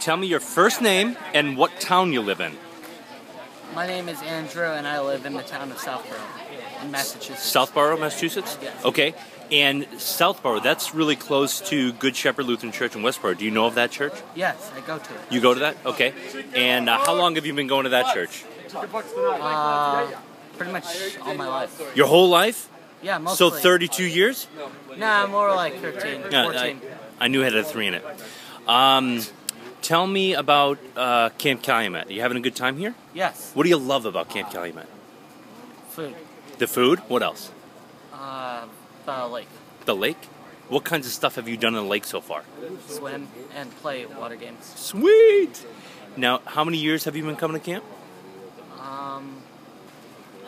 tell me your first name and what town you live in. My name is Andrew, and I live in the town of Southborough, in Massachusetts. Southborough, Massachusetts? Yes. Okay. And Southborough, that's really close to Good Shepherd Lutheran Church in Westborough. Do you know of that church? Yes, I go to it. You go to that? Okay. And how long have you been going to that church? Pretty much all my life. Your whole life? Yeah, mostly. So 32 years? Nah, more like 13, 14. I knew it had a 3 in it. Tell me about Camp Calumet. Are you having a good time here? Yes. What do you love about Camp Calumet? Food. The food? What else? The lake. The lake? What kinds of stuff have you done in the lake so far? Swim and play water games. Sweet! Now, how many years have you been coming to camp?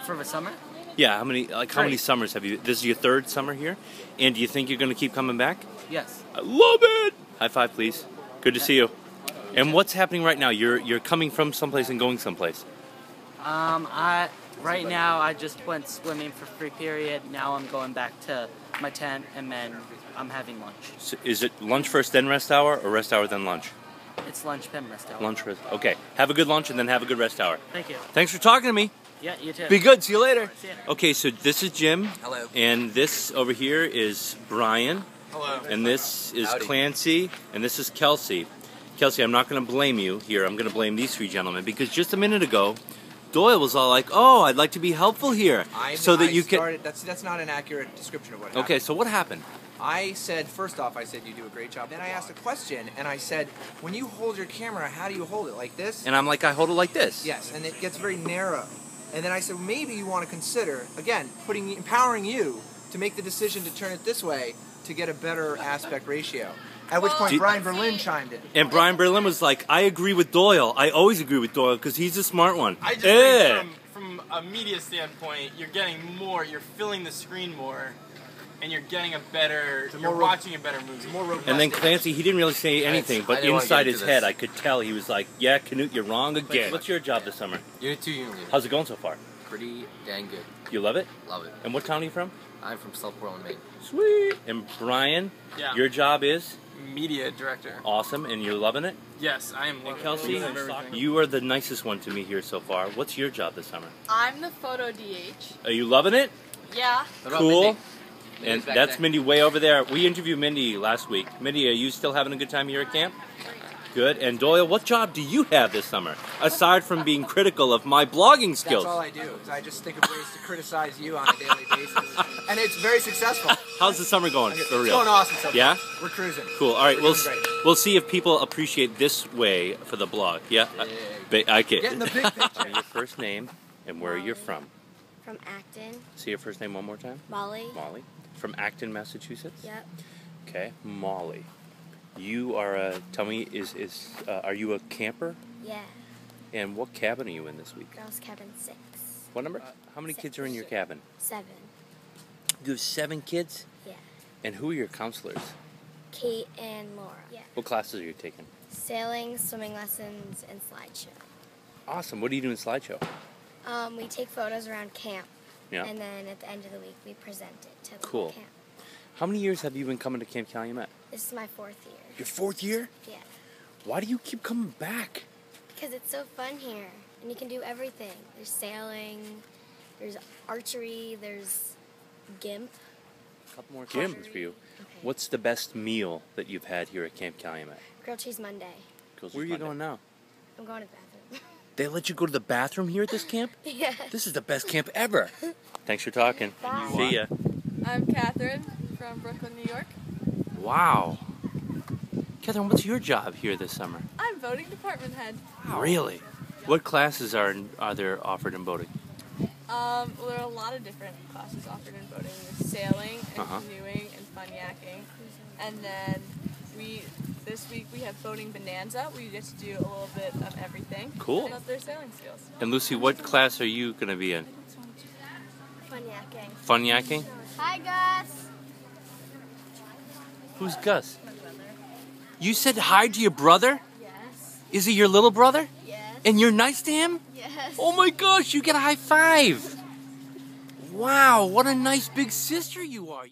For the summer? Yeah, how many summers have you? This is your 3rd summer here? And do you think you're going to keep coming back? Yes. I love it! High five, please. Good to see you. And what's happening right now? You're coming from someplace and going someplace. Right now I just went swimming for free period. Now I'm going back to my tent, and then I'm having lunch. So is it lunch first, then rest hour, or rest hour, then lunch? It's lunch, then rest hour. Lunch first. Okay. Have a good lunch and then have a good rest hour. Thank you. Thanks for talking to me. Yeah, you too. Be good. See you later. See ya. Okay, so this is Jim. Hello. And this over here is Brian. Hello. And this is Howdy. Clancy. And this is Kelsey. Kelsey, I'm not going to blame you here. I'm going to blame these 3 gentlemen because just a minute ago, Doyle was all like, "Oh, I'd like to be helpful here, That's not an accurate description of what happened. Okay, so what happened? I said, first off, I said you do a great job. Then I asked a question, and I said, when you hold your camera, how do you hold it? Like this? And I'm like, I hold it like this. Yes, and it gets very narrow. And then I said, maybe you want to consider, again, empowering you to make the decision to turn it this way to get a better aspect ratio. At which point Brian Berlin chimed in. And Brian Berlin was like, I agree with Doyle. I always agree with Doyle because he's a smart one. I just think from a media standpoint, you're getting more, you're filling the screen more, and you're getting you're watching a better movie. More robust. And then Clancy, he didn't really say anything, but inside his head, this. I could tell he was like, yeah, Canute, you're wrong again. What's your job this summer? Unit 2 Union. How's it going so far? Pretty dang good. You love it? Love it. And what town are you from? I'm from South Portland, Maine. Sweet. And Brian, Yeah. your job is? Media director. Awesome, and you're loving it? Yes, I am. And Kelsey, everything. you are the nicest one to me here so far. What's your job this summer? I'm the photo DH. Are you loving it? Yeah. What about Cool. Mindy? And Mindy's back that's there. Mindy way over there. We interviewed Mindy last week. Mindy, are you still having a good time here at camp? Good. And Doyle, what job do you have this summer, aside from being critical of my blogging skills? That's all I do, is I just think of ways to criticize you on a daily basis. And it's very successful. How's the summer going, for It's real? going awesome so far. Yeah? We're cruising. Cool. All right, We're doing great. we'll see if people appreciate this way for the blog. Yeah? Okay. Get in the big picture. Your first name and where you're from. From Acton. Say your first name one more time. Molly. Molly. From Acton, Massachusetts? Yep. Okay. Molly. You are tell me, are you a camper? Yeah. And what cabin are you in this week? Girls cabin 6. What number? How many kids are in your cabin? 7. You have 7 kids? Yeah. And who are your counselors? Kate and Laura. Yeah. What classes are you taking? Sailing, swimming lessons, and slideshow. Awesome. What do you do in slideshow? We take photos around camp. Yeah. And then at the end of the week, we present it to the Cool. whole camp. How many years have you been coming to Camp Calumet? This is my 4th year. Your 4th year? Yeah. Why do you keep coming back? Because it's so fun here. And you can do everything. There's sailing, there's archery, there's GIMP. A couple more questions for you. Okay. What's the best meal that you've had here at Camp Calumet? Grilled cheese Monday. Where are you going now? I'm going to the bathroom. They let you go to the bathroom here at this camp? Yeah. This is the best camp ever. Thanks for talking. Bye. See ya. I'm Catherine from Brooklyn, New York. Wow. Catherine, what's your job here this summer? I'm voting department head. Really? What classes are there offered in boating? Well, there are a lot of different classes offered in boating. There's sailing and canoeing and fun yakking. And then this week we have boating bonanza where you get to do a little bit of everything. Cool. About their sailing skills. And Lucy, what class are you going to be in? Fun yakking. Fun yakking? Hi, Gus. Who's Gus? You said hi to your brother? Yes. Is he your little brother? Yes. And you're nice to him? Yes. Oh my gosh, you get a high five. Wow, what a nice big sister you are.